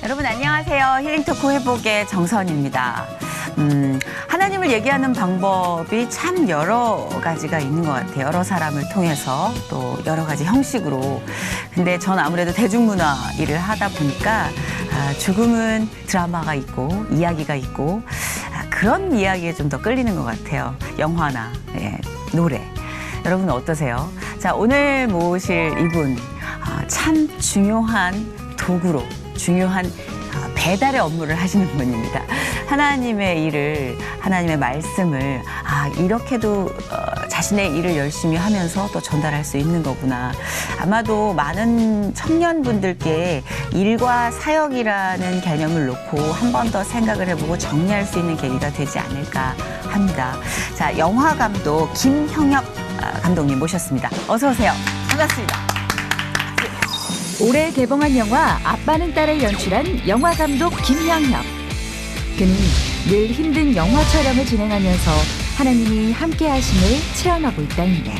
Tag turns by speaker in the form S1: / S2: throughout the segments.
S1: 여러분 안녕하세요. 힐링토크 회복의 정선입니다. 하나님을 얘기하는 방법이 참 여러 가지가 있는 것 같아요. 여러 사람을 통해서 또 여러 가지 형식으로. 근데 전 아무래도 대중문화 일을 하다 보니까 조금은 드라마가 있고 이야기가 있고 그런 이야기에 좀 더 끌리는 것 같아요. 영화나 노래. 여러분 어떠세요? 자, 오늘 모실 이분 참 중요한 도구로 중요한 배달의 업무를 하시는 분입니다. 하나님의 일을, 하나님의 말씀을 이렇게도 자신의 일을 열심히 하면서 또 전달할 수 있는 거구나. 아마도 많은 청년분들께 일과 사역이라는 개념을 놓고 한 번 더 생각을 해보고 정리할 수 있는 계기가 되지 않을까 합니다. 자, 영화 감독 김형엽 감독님 모셨습니다. 어서 오세요. 반갑습니다.
S2: 올해 개봉한 영화 아빠는 딸을 연출한 영화감독 김형엽. 그는 늘 힘든 영화 촬영을 진행하면서 하나님이 함께 하심을 체험하고 있다는데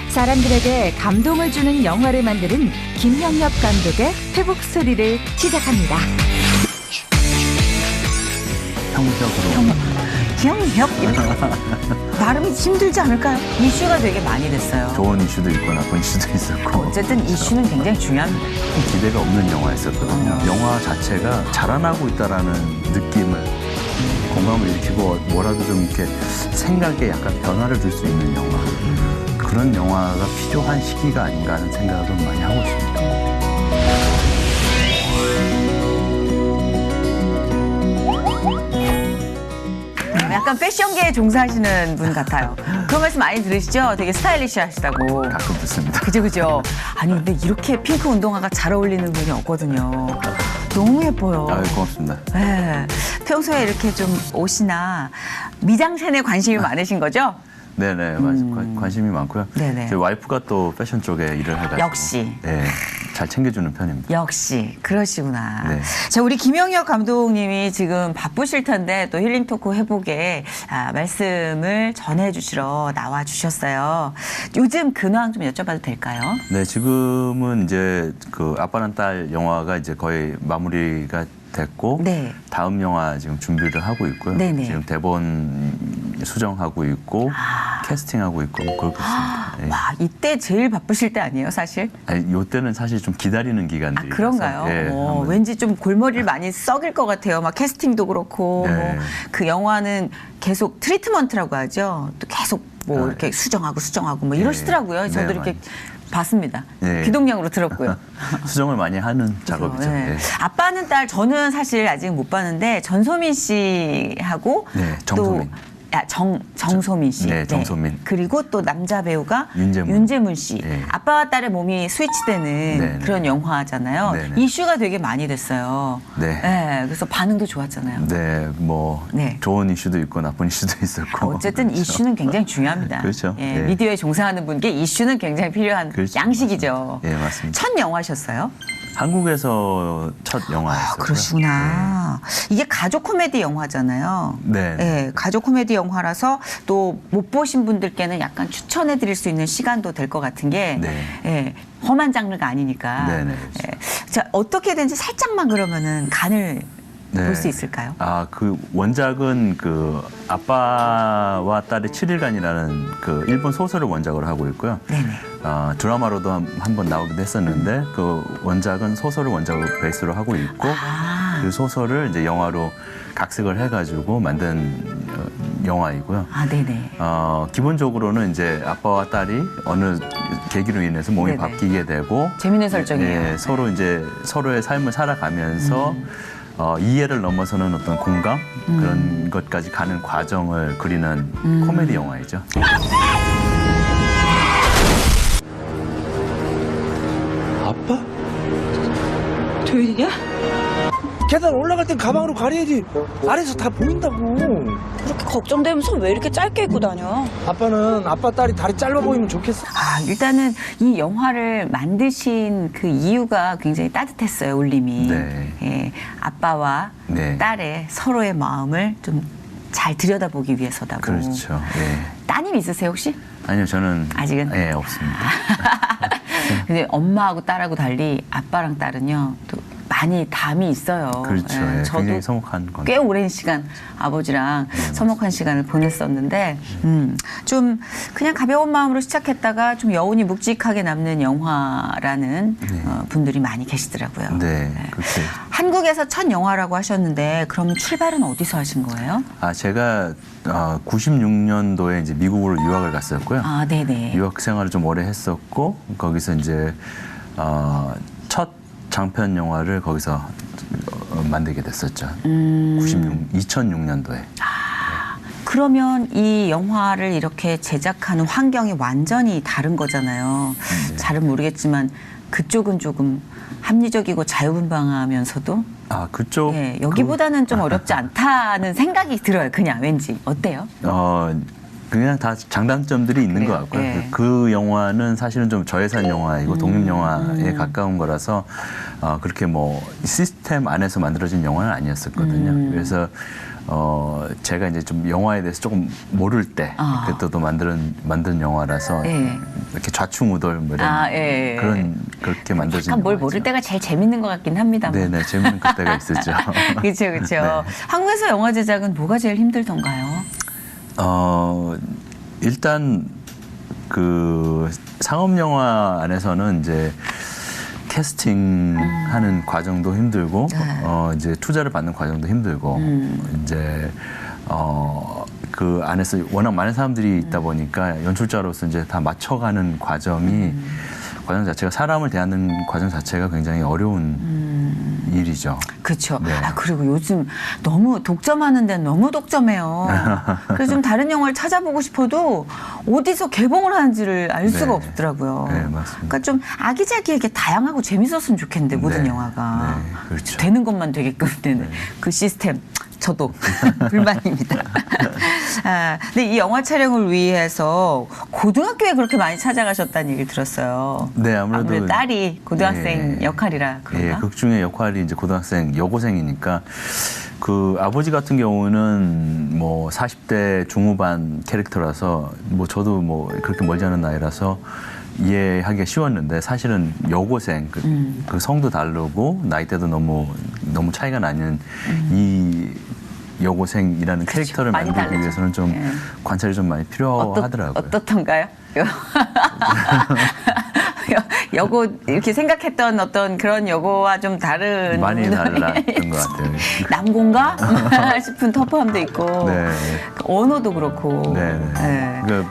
S2: 사람들에게 감동을 주는 영화를 만드는 김형엽 감독의 회복 스토리를 시작합니다.
S1: 형엽 발음이 힘들지 않을까요? 이슈가 되게 많이 됐어요.
S3: 좋은 이슈도 있고 나쁜 이슈도 있었고
S1: 어쨌든 이슈는 굉장히 중요합니다.
S3: 기대가 없는 영화였었거든요. 영화 자체가 자라나고 있다라는 느낌을 공감을 일으키고 뭐라도 좀 이렇게 생각에 약간 변화를 줄 수 있는 영화, 그런 영화가 필요한 시기가 아닌가 하는 생각을 많이 하고 있습니다.
S1: 약간 패션계에 종사하시는 분 같아요. 그런 말씀 많이 들으시죠? 되게 스타일리시 하시다고.
S3: 가끔 듣습니다.
S1: 그죠? 아니 근데 이렇게 핑크 운동화가 잘 어울리는 분이 없거든요. 너무 예뻐요.
S3: 아유, 고맙습니다.
S1: 네. 평소에 이렇게 좀 옷이나 미장센에 관심이 많으신 거죠?
S3: 네네, 관심이 많고요.
S1: 네네.
S3: 저희 와이프가 또 패션 쪽에 일을 해가지고
S1: 역시.
S3: 네, 잘 챙겨주는 편입니다.
S1: 역시 그러시구나.
S3: 네.
S1: 자, 우리 김형엽 감독님이 지금 바쁘실 텐데 또 힐링토크 회복에 말씀을 전해주시러 나와주셨어요. 요즘 근황 좀 여쭤봐도 될까요?
S3: 네, 지금은 이제 그 아빠는 딸 영화가 이제 거의 마무리가 됐고
S1: 네.
S3: 다음 영화 지금 준비를 하고 있고요.
S1: 네네.
S3: 지금 대본 수정하고 있고 캐스팅하고 있고 그렇고 있습니다. 네.
S1: 와, 이때 제일 바쁘실 때 아니에요, 사실?
S3: 아니, 요때는 사실 좀 기다리는 기간들이라서.
S1: 그런가요?
S3: 한번.
S1: 왠지 좀 골머리를 많이 썩일 것 같아요. 막 캐스팅도 그렇고
S3: 네.
S1: 그 영화는 계속 트리트먼트라고 하죠. 또 계속 뭐 이렇게 수정하고 뭐 이러시더라고요.
S3: 네,
S1: 저도 이렇게 봤습니다.
S3: 네.
S1: 귀동냥으로 들었고요.
S3: 수정을 많이 하는 작업이죠.
S1: 네.
S3: 네.
S1: 아빠는 딸 저는 사실 아직 못 봤는데 전소민 씨하고
S3: 네, 정소민.
S1: 정소민 씨.
S3: 네, 정소민.
S1: 그리고 또 남자 배우가
S3: 윤재문
S1: 씨.
S3: 네.
S1: 아빠와 딸의 몸이 스위치되는
S3: 네,
S1: 그런 영화잖아요.
S3: 네, 네.
S1: 이슈가 되게 많이 됐어요.
S3: 네.
S1: 그래서 반응도 좋았잖아요.
S3: 네, 뭐
S1: 네.
S3: 좋은 이슈도 있고 나쁜 이슈도 있었고.
S1: 어쨌든
S3: 그렇죠.
S1: 이슈는 굉장히 중요합니다.
S3: 그렇죠.
S1: 예,
S3: 네.
S1: 미디어에 종사하는 분께 이슈는 굉장히 필요한
S3: 그렇죠.
S1: 양식이죠.
S3: 맞습니다. 예, 맞습니다.
S1: 첫 영화셨어요?
S3: 한국에서 첫 영화였어요.
S1: 그러시구나. 이게 가족 코미디 영화잖아요.
S3: 네.
S1: 예, 가족 코미디 영화라서 또 못 보신 분들께는 약간 추천해 드릴 수 있는 시간도 될 것 같은 게
S3: 네.
S1: 예, 험한 장르가 아니니까.
S3: 네네.
S1: 예. 자, 어떻게든지 살짝만 그러면은 간을
S3: 네.
S1: 볼 수 있을까요?
S3: 그 원작은 그 아빠와 딸의 7일간이라는 그 일본 소설을 원작으로 하고 있고요.
S1: 네네.
S3: 드라마로도 한 번 나오기도 했었는데 그 원작은 소설을 원작으로 베이스로 하고 있고 그 소설을 이제 영화로 각색을 해가지고 만든 영화이고요.
S1: 네네.
S3: 기본적으로는 이제 아빠와 딸이 어느 계기로 인해서 몸이
S1: 네네.
S3: 바뀌게 되고
S1: 재밌는 설정이에요.
S3: 네, 서로 이제 서로의 삶을 살아가면서 이해를 넘어서는 어떤 공감 그런 것까지 가는 과정을 그리는 코미디 영화이죠.
S4: 아빠?
S5: 도윤이냐?
S4: 계단 올라갈 땐 가방으로 가려야지. 아래서 다 보인다고.
S5: 그렇게 걱정되면서 왜 이렇게 짧게 입고 다녀?
S4: 아빠는 아빠 딸이 다리 짧아 보이면 좋겠어.
S1: 일단은 이 영화를 만드신 그 이유가 굉장히 따뜻했어요, 울림이.
S3: 네.
S1: 예, 아빠와
S3: 네.
S1: 딸의 서로의 마음을 좀 잘 들여다보기 위해서다고.
S3: 그렇죠. 네.
S1: 따님 있으세요, 혹시?
S3: 아니요, 저는
S1: 아직은?
S3: 없습니다.
S1: 근데 엄마하고 딸하고 달리 아빠랑 딸은요, 또 많이 담이 있어요.
S3: 그렇죠.
S1: 예,
S3: 예,
S1: 저도
S3: 굉장히 서먹한 건.
S1: 꽤 오랜 시간 아버지랑 서먹한 시간을 보냈었는데 좀 그냥 가벼운 마음으로 시작했다가 좀 여운이 묵직하게 남는 영화라는 분들이 많이 계시더라고요.
S3: 네, 그렇게.
S1: 한국에서 첫 영화라고 하셨는데 그럼 출발은 어디서 하신 거예요?
S3: 제가 96년도에 이제 미국으로 유학을 갔었고요.
S1: 아, 네네.
S3: 유학 생활을 좀 오래 했었고 거기서 이제 첫 장편 영화를 거기서 만들게 됐었죠. 2006년도에.
S1: 그러면 이 영화를 이렇게 제작하는 환경이 완전히 다른 거잖아요. 잘은 모르겠지만 그쪽은 조금 합리적이고 자유분방하면서도
S3: 그쪽.
S1: 예, 여기보다는 좀 어렵지 않다는 생각이 들어요. 그냥 왠지 어때요?
S3: 그냥 다 장단점들이 있는
S1: 그래요?
S3: 것 같고요.
S1: 예.
S3: 그 영화는 사실은 좀 저예산 영화이고 독립 영화에 가까운 거라서 그렇게 뭐 시스템 안에서 만들어진 영화는 아니었었거든요. 그래서 제가 이제 좀 영화에 대해서 조금 모를 때 그때도 만든 영화라서
S1: 예.
S3: 이렇게 좌충우돌 뭐 이런
S1: 예.
S3: 그렇게 만들어진
S1: 약간 뭘
S3: 영화죠.
S1: 모를 때가 제일 재밌는 것 같긴 합니다만.
S3: 네네, 재밌는 그때가 있었죠.
S1: 그렇죠, 그렇죠. 한국에서 영화 제작은 뭐가 제일 힘들던가요?
S3: 일단 그 상업 영화 안에서는 이제 캐스팅하는 과정도 힘들고 이제 투자를 받는 과정도 힘들고 이제 그 안에서 워낙 많은 사람들이 있다 보니까 연출자로서 이제 다 맞춰가는 과정 자체가 사람을 대하는 과정 자체가 굉장히 어려운 일이죠.
S1: 그렇죠.
S3: 네.
S1: 그리고 요즘 너무 독점하는 데는 너무 독점해요. 그래서 좀 다른 영화를 찾아보고 싶어도 어디서 개봉을 하는지를 알 수가 없더라고요.
S3: 네, 맞습니다.
S1: 그러니까 좀 아기자기하게 다양하고 재밌었으면 좋겠는데 모든
S3: 네.
S1: 영화가
S3: 네, 그렇죠.
S1: 되는 것만 되게끔 되는 그 시스템. 저도 불만입니다. 근데 이 영화 촬영을 위해서 고등학교에 그렇게 많이 찾아가셨다는 얘기를 들었어요.
S3: 네, 아무래도
S1: 딸이 고등학생 역할이라 그런가?
S3: 예, 극 중에 역할이 이제 고등학생 여고생이니까 그 아버지 같은 경우는 뭐 40대 중후반 캐릭터라서 뭐 저도 뭐 그렇게 멀지 않은 나이라서 이해하기가 쉬웠는데 사실은 여고생 그 성도 다르고 나이대도 너무 차이가 나는 이 여고생이라는 캐릭터를
S1: 많이
S3: 만들기
S1: 다르죠.
S3: 위해서는 좀
S1: 예.
S3: 관찰이 좀 많이 필요하더라고요.
S1: 어떻던가요? 여고 이렇게 생각했던 어떤 그런 여고와 좀 다른
S3: 많이 달랐던 것 같아요.
S1: 남고인가 싶은 터프함도 있고
S3: 네.
S1: 언어도 그렇고.
S3: 네.
S1: 네.
S3: 그러니까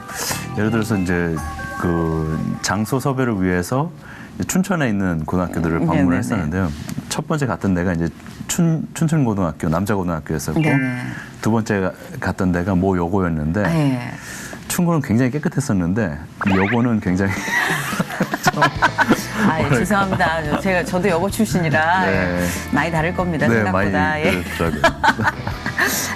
S3: 예를 들어서 이제 그 장소 섭외를 위해서 춘천에 있는 고등학교들을 방문을
S1: 네네네.
S3: 했었는데요. 첫 번째 갔던 데가 이제 춘천고등학교 남자고등학교였었고
S1: 네네.
S3: 두 번째 갔던 데가 모 여고였는데
S1: 네.
S3: 춘고는 굉장히 깨끗했었는데 여고는 굉장히
S1: 죄송합니다. 저도 여고 출신이라
S3: 네.
S1: 많이 다를 겁니다.
S3: 네, 많이
S1: 생각보다. 예.
S3: 그렇더라고요.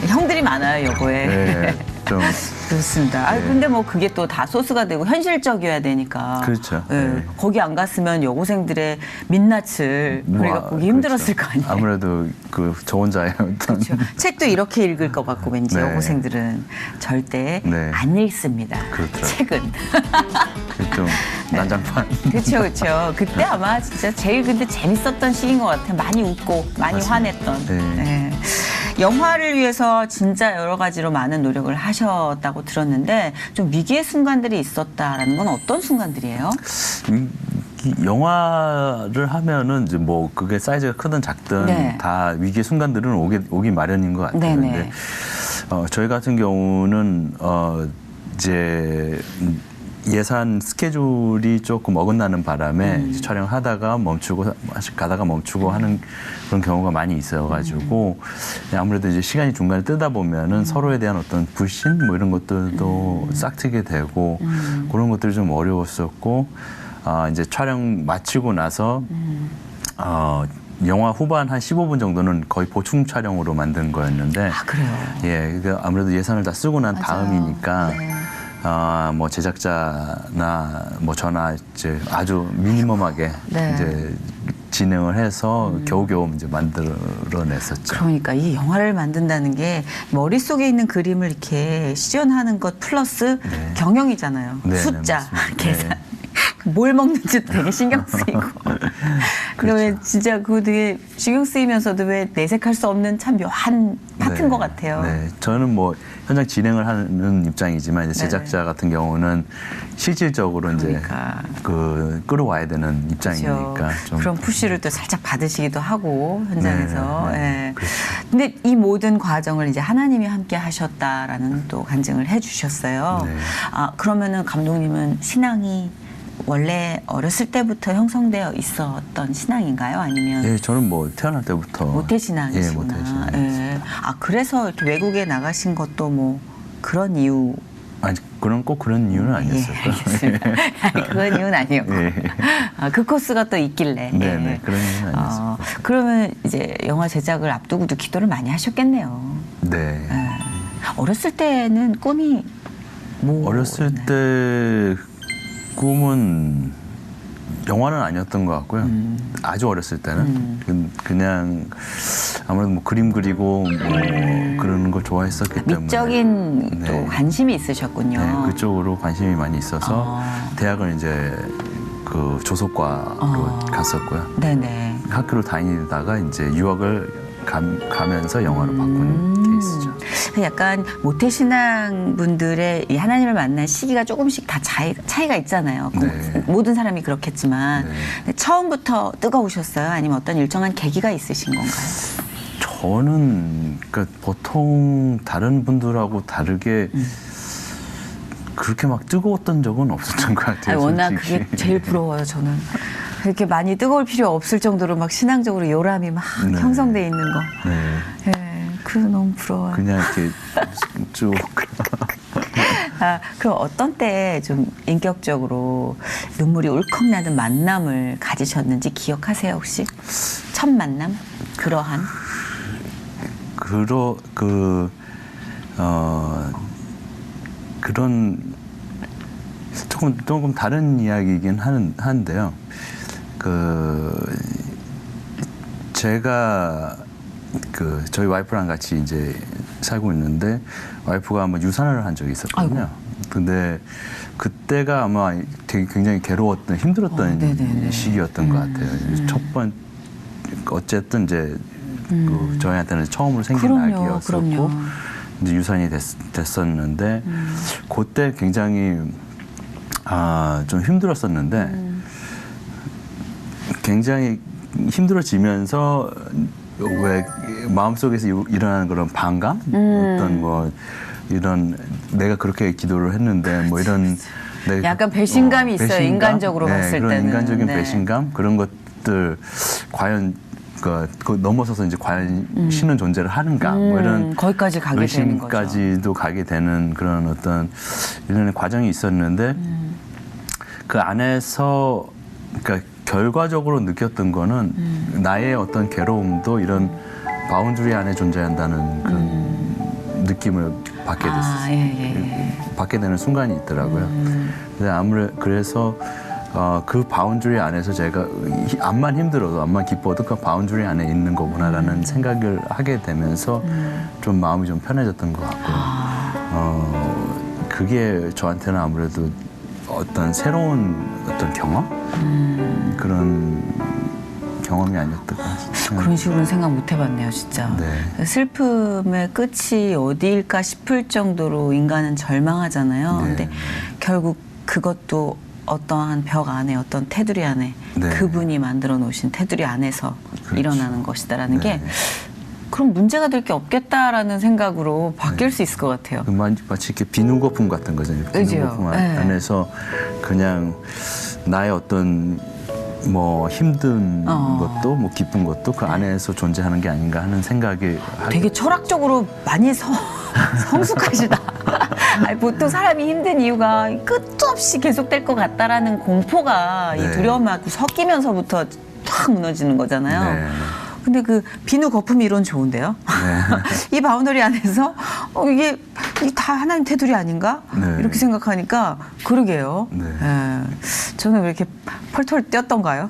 S1: 형들이 많아요 여고에.
S3: 네, 좀
S1: 그렇습니다. 근데 뭐 그게 또 다 소스가 되고 현실적이어야 되니까.
S3: 그렇죠.
S1: 예,
S3: 네.
S1: 거기 안 갔으면 여고생들의 민낯을 우리가 보기 힘들었을 거 아니에요.
S3: 아무래도 그 저 혼자의 어떤
S1: 그렇죠. 책도 이렇게 읽을 것 같고 왠지
S3: 네.
S1: 여고생들은 절대
S3: 네.
S1: 안 읽습니다.
S3: 그렇더라고요.
S1: 책은.
S3: 좀 난장판.
S1: 그렇죠, 그렇죠. 그때 아마 진짜 제일 근데 재밌었던 시기인 것 같아요. 많이 웃고 많이
S3: 맞습니다.
S1: 화냈던.
S3: 네.
S1: 네. 영화를 위해서 진짜 여러 가지로 많은 노력을 하셨다고 들었는데 좀 위기의 순간들이 있었다라는 건 어떤 순간들이에요?
S3: 이 영화를 하면은 이제 뭐 그게 사이즈가 크든 작든
S1: 네.
S3: 다 위기의 순간들은 오기 마련인 것 같아요.
S1: 네네.
S3: 근데 저희 같은 경우는 이제 예산 스케줄이 조금 어긋나는 바람에 이제 촬영하다가 가다가 멈추고 하는 그런 경우가 많이 있어가지고 아무래도 이제 시간이 중간에 뜨다 보면은 서로에 대한 어떤 불신 뭐 이런 것들도 싹트게 되고 그런 것들이 좀 어려웠었고 이제 촬영 마치고 나서 영화 후반 한 15분 정도는 거의 보충 촬영으로 만든 거였는데
S1: 그래요?
S3: 예, 그러니까 아무래도 예산을 다 쓰고 난
S1: 맞아요.
S3: 다음이니까
S1: 네.
S3: 뭐 제작자나 뭐 저나 이제 아주 미니멈하게
S1: 네.
S3: 이제 진행을 해서 겨우겨우 이제 만들어냈었죠.
S1: 그러니까 이 영화를 만든다는 게 머릿속에 있는 그림을 이렇게 시연하는 것 플러스
S3: 네.
S1: 경영이잖아요.
S3: 네,
S1: 숫자,
S3: 네, 맞습니다.
S1: 계산.
S3: 네.
S1: 뭘 먹는지 되게 신경 쓰이고. 그러면 진짜 그거 되게 신경 쓰이면서도 왜 내색할 수 없는 참 묘한 파트인
S3: 네.
S1: 것 같아요.
S3: 네, 저는 뭐 현장 진행을 하는 입장이지만 이제
S1: 네.
S3: 제작자 같은 경우는 실질적으로
S1: 그러니까.
S3: 이제 그 끌어와야 되는 입장이니까
S1: 그렇죠.
S3: 좀
S1: 그런 푸시를 또 살짝 받으시기도 하고 현장에서.
S3: 네, 네.
S1: 예.
S3: 그렇죠.
S1: 근데 이 모든 과정을 이제 하나님이 함께 하셨다라는 또 간증을 해주셨어요.
S3: 네.
S1: 아 그러면은 감독님은 신앙이 원래 어렸을 때부터 형성되어 있었던 신앙인가요? 아니면
S3: 예, 저는 뭐 태어날 때부터
S1: 모태신앙이시구나.
S3: 예, 모태신앙.
S1: 예. 아 그래서 이렇게 외국에 나가신 것도 뭐 그런 이유.
S3: 아니 꼭 그런 이유는 아니었어요.
S1: 예, 알겠습니다. 그건 이유는 아니었고.
S3: 예.
S1: 아, 그 코스가 또 있길래.
S3: 네,
S1: 예.
S3: 네, 그런 이유는 아니었어요.
S1: 그러면 이제 영화 제작을 앞두고도 기도를 많이 하셨겠네요.
S3: 네.
S1: 예. 어렸을 때는 꿈이 뭐?
S3: 어렸을 때 꿈은 영화는 아니었던 것 같고요. 아주 어렸을 때는 그냥 아무래도 뭐 그림 그리고 뭐 그러는 걸 좋아했었기 때문에
S1: 미적인
S3: 네.
S1: 또 관심이 있으셨군요.
S3: 네, 그쪽으로 관심이 많이 있어서 대학은 이제 그 조속과로 갔었고요.
S1: 네네.
S3: 학교를 다니다가 이제 유학을 가면서 영화로 바꾼 케이스죠.
S1: 약간 모태신앙 분들의 이 하나님을 만난 시기가 조금씩 다 차이가 있잖아요.
S3: 네.
S1: 모든 사람이 그렇겠지만
S3: 네.
S1: 근데 처음부터 뜨거우셨어요? 아니면 어떤 일정한 계기가 있으신 건가요?
S3: 저는 그러니까 보통 다른 분들하고 다르게 그렇게 막 뜨거웠던 적은 없었던 것 같아요.
S1: 아니, 워낙
S3: 솔직히.
S1: 그게 제일 부러워요. 저는 그렇게 많이 뜨거울 필요 없을 정도로 막 신앙적으로 요람이 막
S3: 네.
S1: 형성돼 있는 거.
S3: 네.
S1: 예, 그래서 너무 부러워요.
S3: 그냥 이렇게 쭉
S1: 아, 그럼 어떤 때 좀 인격적으로 눈물이 울컥 나는 만남을 가지셨는지 기억하세요 혹시? 첫 만남? 그러한?
S3: 그런 조금 다른 이야기이긴 한데요. 제가 저희 와이프랑 같이 이제 살고 있는데 와이프가 한번 유산을 한 적이 있었거든요.
S1: 아이고.
S3: 근데 그때가 아마 되게 굉장히 괴로웠던 힘들었던
S1: 네네네.
S3: 시기였던 것 같아요. 첫 번 어쨌든 이제 저희한테는 처음으로 생긴
S1: 그럼요,
S3: 아기였었고
S1: 그럼요.
S3: 이제 유산이 됐었는데 그때 굉장히 좀 힘들었었는데 굉장히 힘들어지면서 왜 마음속에서 일어나는 그런 반감 어떤 뭐 이런 내가 그렇게 기도를 했는데 뭐 이런 내가
S1: 약간 배신감이 있어요, 인간적으로
S3: 네,
S1: 봤을
S3: 그런
S1: 때는.
S3: 인간적인
S1: 네.
S3: 배신감 그런 것들 과연 그 넘어서서 이제 과연 신은 존재를 하는가 뭐 이런
S1: 거기까지 가게 되는 거죠.
S3: 의심까지도 가게 되는 그런 어떤 일련의 과정이 있었는데 그 안에서 그러니까 결과적으로 느꼈던 거는 나의 어떤 괴로움도 이런 바운드리 안에 존재한다는 그런 느낌을 받게 됐었어요.
S1: 예.
S3: 받게 되는 순간이 있더라고요. 그래서 그 바운드리 안에서 제가 암만 힘들어도 암만 기뻐도 그 바운드리 안에 있는 거구나라는 생각을 하게 되면서 좀 마음이 좀 편해졌던 것 같고요. 그게 저한테는 아무래도 어떤 새로운 어떤 경험 그런 경험이 아니었던 것 같아요.
S1: 그런 식으로는 생각 못 해봤네요, 진짜.
S3: 네.
S1: 슬픔의 끝이 어디일까 싶을 정도로 인간은 절망하잖아요.
S3: 네.
S1: 근데 결국 그것도 어떠한 벽 안에 어떤 테두리 안에
S3: 네.
S1: 그분이 만들어 놓으신 테두리 안에서
S3: 그렇죠.
S1: 일어나는 것이다라는
S3: 네.
S1: 게 그럼 문제가 될 게 없겠다라는 생각으로 바뀔 수 있을 것 같아요.
S3: 마치 이렇게 비누 거품 같은 거잖아요. 비누
S1: 그죠?
S3: 거품
S1: 네.
S3: 안에서 그냥 나의 어떤 뭐 힘든 것도 뭐 기쁜 것도 그 안에서 존재하는 게 아닌가 하는 생각이
S1: 되게 철학적으로 많이 성숙하시다. 아니, 보통 사람이 힘든 이유가 끝도 없이 계속될 것 같다라는 공포가 이
S3: 네.
S1: 두려움하고 섞이면서부터 탁 무너지는 거잖아요.
S3: 네.
S1: 근데 그 비누 거품 이론 좋은데요. 이 바운더리 안에서 이게 다 하나님 테두리 아닌가?
S3: 네.
S1: 이렇게 생각하니까 그러게요.
S3: 네.
S1: 예. 저는 왜 이렇게 펄털 뛰었던가요?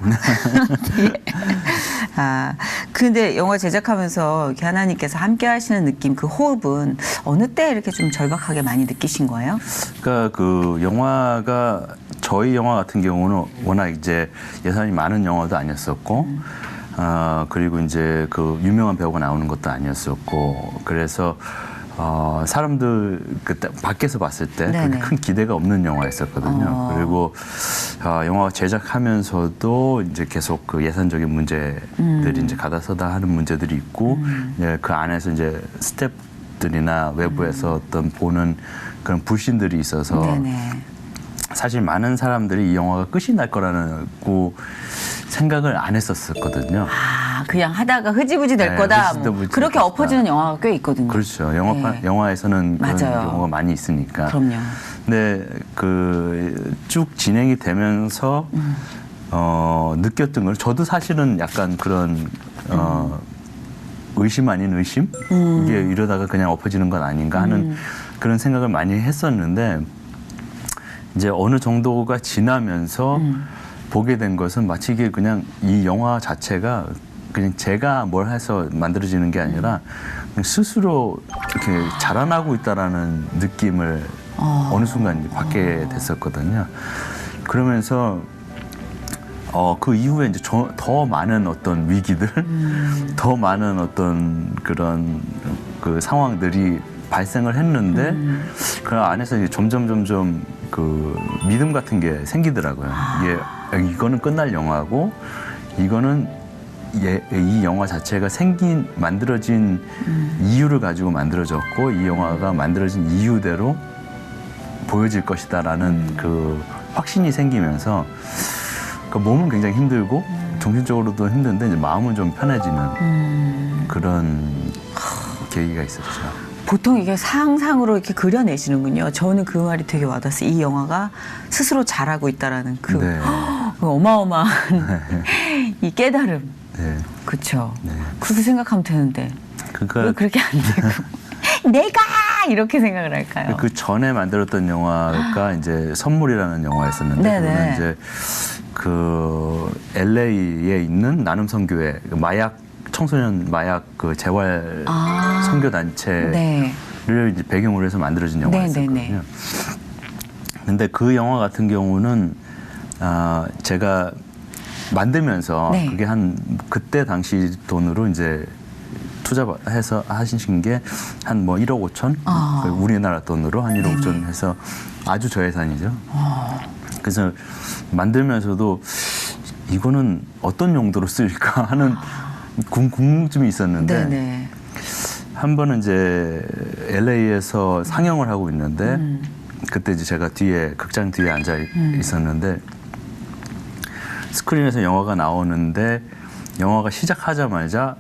S1: 예. 근데 영화 제작하면서 이렇게 하나님께서 함께 하시는 느낌, 그 호흡은 어느 때 이렇게 좀 절박하게 많이 느끼신 거예요?
S3: 그러니까 그 영화가 저희 영화 같은 경우는 워낙 이제 예산이 많은 영화도 아니었었고, 그리고 이제 그 유명한 배우가 나오는 것도 아니었었고, 그래서 사람들 그때 밖에서 봤을 때 그렇게
S1: 네네.
S3: 큰 기대가 없는 영화였었거든요. 그리고 영화 제작하면서도 이제 계속 그 예산적인 문제들이 이제 가다서다 하는 문제들이 있고, 예, 그 안에서 이제 스태프들이나 외부에서 어떤 보는 그런 불신들이 있어서
S1: 네네.
S3: 사실 많은 사람들이 이 영화가 끝이 날 거라고 생각을 안 했었거든요.
S1: 아, 그냥 하다가 흐지부지 될
S3: 네,
S1: 거다.
S3: 흐지부지
S1: 뭐
S3: 될
S1: 그렇게
S3: 것이다.
S1: 엎어지는 영화가 꽤 있거든요.
S3: 그렇죠.
S1: 네.
S3: 영화에서는 그런
S1: 맞아요.
S3: 경우가 많이 있으니까.
S1: 그럼요.
S3: 근데 그 쭉 진행이 되면서 느꼈던 걸 저도 사실은 약간 그런 의심 아닌 의심? 이게 이러다가 그냥 엎어지는 건 아닌가 하는 그런 생각을 많이 했었는데 이제 어느 정도가 지나면서 보게 된 것은 마치 이게 그냥 이 영화 자체가 그냥 제가 뭘 해서 만들어지는 게 아니라 그냥 스스로 이렇게 자라나고 있다라는 느낌을 어느 순간 받게 됐었거든요. 그러면서 그 이후에 이제 더 많은 어떤 위기들, 더 많은 어떤 그런 그 상황들이 발생을 했는데 그 안에서 이제 점점 그 믿음 같은 게 생기더라고요. 이거는 끝날 영화고 이거는 이 영화 자체가 만들어진 이유를 가지고 만들어졌고 이 영화가 만들어진 이유대로 보여질 것이다라는 그 확신이 생기면서 그 몸은 굉장히 힘들고 정신적으로도 힘든데 이제 마음은 좀 편해지는 그런 계기가 있었죠.
S1: 보통 이게 상상으로 이렇게 그려내시는군요. 저는 그 말이 되게 와닿았어요. 이 영화가 스스로 잘하고 있다라는 그
S3: 네.
S1: 어마어마한 이 깨달음.
S3: 네.
S1: 그렇죠.
S3: 네.
S1: 그렇게 생각하면 되는데 왜
S3: 그러니까
S1: 그렇게 안 되고 내가 이렇게 생각을 할까요?
S3: 그 전에 만들었던 영화가 이제 선물이라는 영화였었는데
S1: 네네.
S3: 그거는 이제 그 LA에 있는 나눔 선교회 청소년 마약 그 재활 선교 단체를
S1: 네.
S3: 이제 배경으로 해서 만들어진 영화였었거든요.
S1: 네네네. 근데
S3: 근데 그 영화 같은 경우는 제가 만들면서
S1: 네.
S3: 그게 그때 당시 돈으로 이제 투자해서 하신 게 한 뭐 1억 5천? 우리나라 돈으로 한 1억 5천 해서 아주 저예산이죠. 그래서 만들면서도 이거는 어떤 용도로 쓸까 하는 궁금증이 있었는데
S1: 네네.
S3: 한 번은 이제 LA에서 상영을 하고 있는데 그때 이제 제가 극장 뒤에 앉아 있었는데 스크린에서 영화가 나오는데 영화가 시작하자마자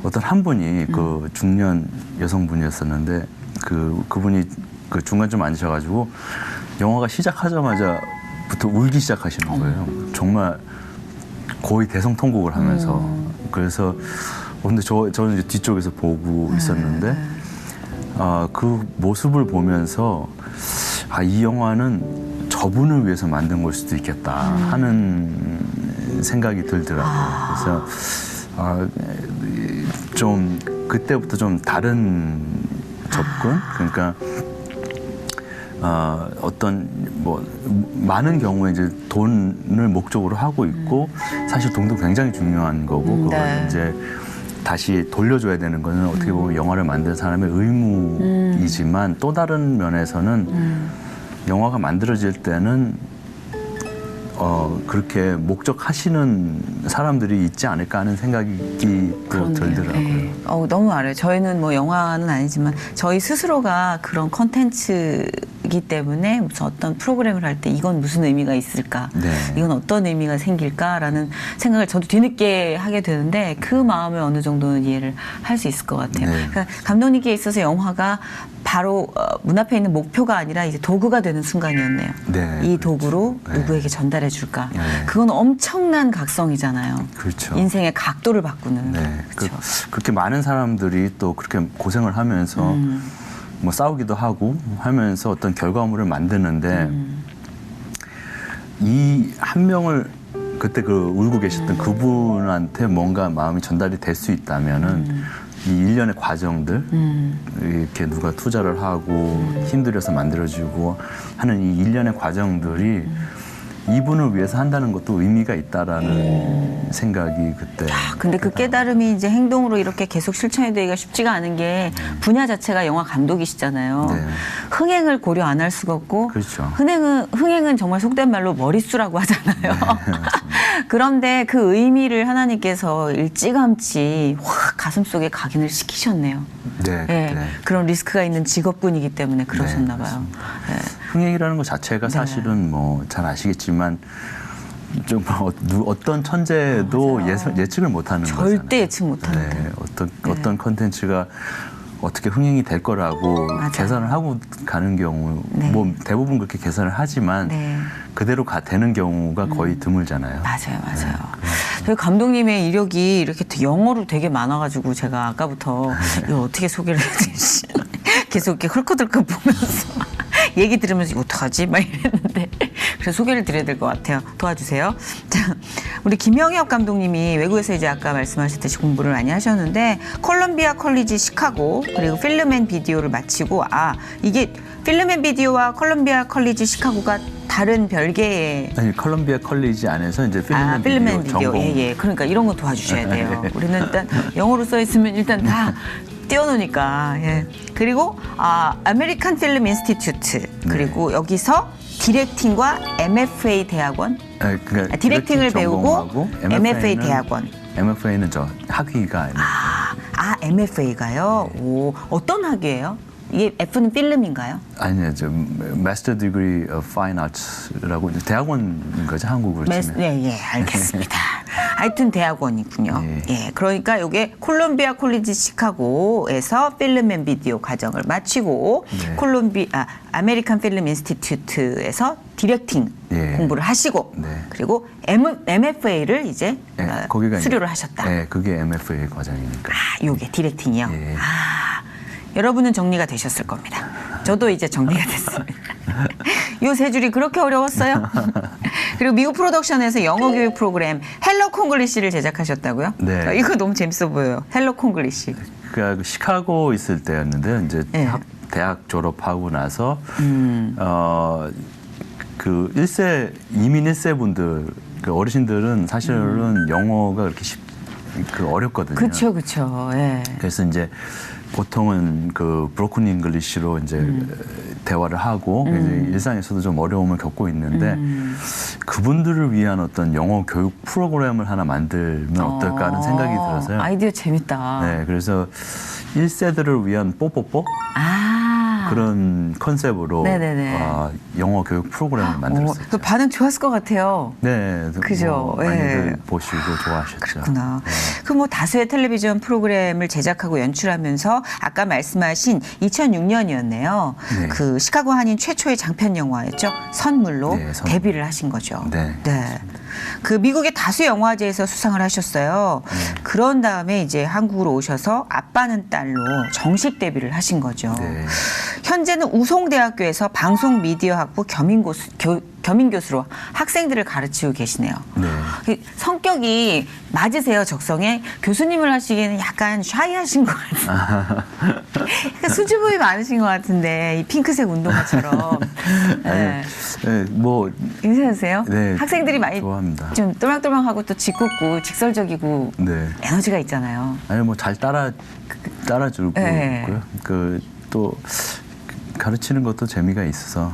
S3: 어떤 한 분이 그 중년 여성분이었었는데 그분이 그 중간 좀 앉으셔가지고 영화가 시작하자마자부터 울기 시작하시는 거예요. 정말 거의 대성통곡을 하면서 그래서 근데 저는 이제 뒤쪽에서 보고 있었는데 그 모습을 보면서 이 영화는 저분을 위해서 만든 걸 수도 있겠다 하는 생각이 들더라고요. 그래서 좀 그때부터 좀 다른 접근, 그러니까 어떤 뭐 많은 경우에 이제 돈을 목적으로 하고 있고 사실 돈도 굉장히 중요한 거고 그걸
S1: 네.
S3: 이제 다시 돌려줘야 되는 거는 어떻게 보면 영화를 만든 사람의 의무이지만 또 다른 면에서는 영화가 만들어질 때는 그렇게 목적하시는 사람들이 있지 않을까 하는 생각이 또 들더라고요.
S1: 네. 너무 알아요. 저희는 뭐 영화는 아니지만 저희 스스로가 그런 콘텐츠이기 때문에 무슨 어떤 프로그램을 할 때 이건 무슨 의미가 있을까?
S3: 네.
S1: 이건 어떤 의미가 생길까라는 생각을 저도 뒤늦게 하게 되는데 그 마음을 어느 정도는 이해를 할 수 있을 것 같아요.
S3: 네.
S1: 그러니까 감독님께 있어서 영화가 바로 문 앞에 있는 목표가 아니라 이제 도구가 되는 순간이었네요.
S3: 네,
S1: 이
S3: 그렇죠.
S1: 도구로
S3: 네.
S1: 누구에게 전달해 줄까?
S3: 네.
S1: 그건 엄청난 각성이잖아요.
S3: 그렇죠.
S1: 인생의 각도를 바꾸는.
S3: 네.
S1: 그렇죠.
S3: 그렇게 많은 사람들이 또 그렇게 고생을 하면서 뭐 싸우기도 하고 하면서 어떤 결과물을 만드는데 이 한 명을 그때 울고 계셨던 그분한테 뭔가 마음이 전달이 될 수 있다면은 이 일련의 과정들 이렇게 누가 투자를 하고 힘들여서 만들어지고 하는 이 일련의 과정들이 이분을 위해서 한다는 것도 의미가 있다라는 생각이 그때.
S1: 근데 그 깨달음이 이제 행동으로 이렇게 계속 실천이 되기가 쉽지가 않은 게 분야 자체가 영화 감독이시잖아요.
S3: 네.
S1: 흥행을 고려 안 할 수가 없고
S3: 그렇죠.
S1: 흥행은 정말 속된 말로 머릿수라고 하잖아요. 그런데 그 의미를 하나님께서 일찌감치 확 가슴속에 각인을 시키셨네요.
S3: 네,
S1: 예,
S3: 네.
S1: 그런 리스크가 있는 직업군이기 때문에 그러셨나 봐요. 예.
S3: 흥행이라는 것 자체가 사실은 뭐 잘 아시겠지만 좀 어떤 천재도 예측을 못하는 거잖아요.
S1: 절대 예측 못하는
S3: 네, 어떤 컨텐츠가 어떻게 흥행이 될 거라고
S1: 맞아요.
S3: 계산을 하고 가는 경우
S1: 네.
S3: 뭐 대부분 그렇게 계산을 하지만
S1: 네.
S3: 그대로 되는 경우가 거의 드물잖아요.
S1: 맞아요. 저희 감독님의 이력이 이렇게 영어로 되게 많아가지고 제가 아까부터 이거 어떻게 소개를 해야 되지 계속 이렇게 헐커들컥 보면서 얘기 들으면서 이거 어떡하지? 막 이랬는데 그래서 소개를 드려야 될 것 같아요. 도와주세요. 자, 우리 김영엽 감독님이 외국에서 이제 아까 말씀하셨듯이 공부를 많이 하셨는데 콜롬비아 컬리지 시카고 그리고 필름 앤 비디오를 마치고 이게 필름 앤 비디오와 콜롬비아 컬리지 시카고가 다른 별개의
S3: 아니 컬럼비아 컬리지 안에서 이제 필름 앤 비디오 전공.
S1: 예. 그러니까 이런 거 도와주셔야 돼요. 우리는 일단 영어로 써 있으면 일단 다 띄워놓으니까. 예. 그리고 아메리칸 필름 인스티튜트 그리고 여기서 디렉팅과 MFA 대학원.
S3: 그러니까
S1: 디렉팅을 배우고
S3: 전공하고
S1: MFA 대학원.
S3: MFA는 저 학위가
S1: MFA가요. 오, 어떤 학위예요? 이게 F는 필름인가요?
S3: 아니요, Master Degree of Fine Arts라고 대학원인 거죠, 한국으로 치면.
S1: 네, 알겠습니다. 하여튼 대학원이군요. 예, 그러니까 이게 콜롬비아 콜리지 시카고에서 필름 앤 비디오 과정을 마치고 아메리칸 필름 인스티튜트에서 디렉팅 공부를 하시고 그리고 MFA를 이제
S3: 거기가
S1: 수료를 하셨다.
S3: 네, 그게 MFA 과정이니까.
S1: 이게 디렉팅이요.
S3: 예.
S1: 여러분은 정리가 되셨을 겁니다. 저도 이제 정리가 됐습니다. 요 세 줄이 그렇게 어려웠어요? 그리고 미국 프로덕션에서 영어 교육 프로그램 헬로 콩글리시를 제작하셨다고요?
S3: 네.
S1: 이거 너무 재밌어 보여요. 헬로 콩글리시.
S3: 그러니까 시카고 있을 때였는데 이제 대학 졸업하고 나서 그 이민 1세 분들 그 어르신들은 사실은 영어가 그렇게 어렵거든요.
S1: 그렇죠. 예.
S3: 그래서 이제 보통은 그 브로큰 잉글리시로 이제 대화를 하고 이제 일상에서도 좀 어려움을 겪고 있는데 그분들을 위한 어떤 영어 교육 프로그램을 하나 만들면 어떨까 하는 생각이 들어서요.
S1: 아이디어 재밌다.
S3: 네, 그래서 1세들을 위한 뽀뽀뽀 그런 컨셉으로 영어 교육 프로그램을 만들었어요.
S1: 그 반응 좋았을 것 같아요.
S3: 네,
S1: 그죠.
S3: 많이들 보시고 좋아하셨죠.
S1: 그렇구나. 그 뭐 다수의 텔레비전 프로그램을 제작하고 연출하면서 아까 말씀하신 2006년이었네요. 그 시카고 한인 최초의 장편 영화였죠. 선물로 데뷔를 하신 거죠.
S3: 네.
S1: 그 미국의 다수 영화제에서 수상을 하셨어요. 그런 다음에 이제 한국으로 오셔서 아빠는 딸로 정식 데뷔를 하신 거죠. 현재는 우송대학교에서 방송 미디어 학부 겸임 교수로 학생들을 가르치고 계시네요. 성격이 맞으세요, 적성에? 교수님을 하시기에는 약간 샤이하신 것 같은데. 그러니까 수줍음이 많으신 것 같은데, 이 핑크색 운동화처럼.
S3: 뭐.
S1: 괜찮으세요?
S3: 네,
S1: 학생들이 많이
S3: 좋아합니다.
S1: 좀 똘망똘망하고 또 짓궂고 직설적이고 에너지가 있잖아요.
S3: 아니, 뭐 잘 따라주고 있고요. 또 가르치는 것도 재미가 있어서.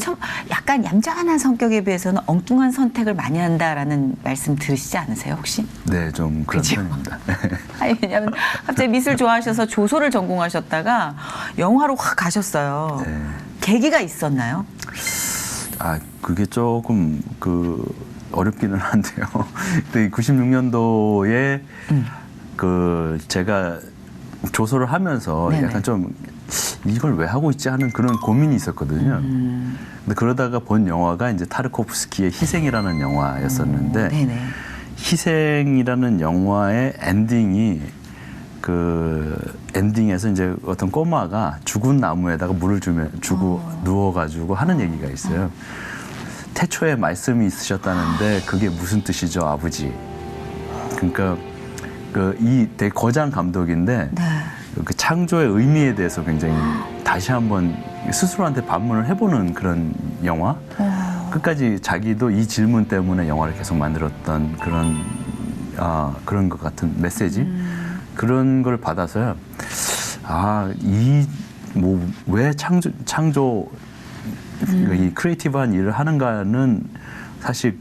S1: 참 약간 얌전한 성격에 비해서는 엉뚱한 선택을 많이 한다라는 말씀 들으시지 않으세요, 혹시?
S3: 네, 좀 그런 편입니다.
S1: 아니, 왜냐하면 갑자기 미술 좋아하셔서 조소를 전공하셨다가 영화로 확 가셨어요. 계기가 있었나요?
S3: 그게 조금 어렵기는 한데요. 그때 96년도에 제가 조소를 하면서 약간 좀 이걸 왜 하고 있지 하는 그런 고민이 있었거든요. 근데 그러다가 본 영화가 이제 타르코프스키의 희생이라는 영화였었는데 희생이라는 영화의 엔딩이 엔딩에서 이제 어떤 꼬마가 죽은 나무에다가 물을 주고 누워가지고 하는 얘기가 있어요. 태초에 말씀이 있으셨다는데 그게 무슨 뜻이죠, 아버지? 그러니까 이 되게 거장 감독인데 그 창조의 의미에 대해서 굉장히 다시 한번 스스로한테 반문을 해보는 그런 영화. 끝까지 자기도 이 질문 때문에 영화를 계속 만들었던 그런 것 같은 메시지. 그런 걸 받아서요. 왜 창조 이 크리에이티브한 일을 하는가는 사실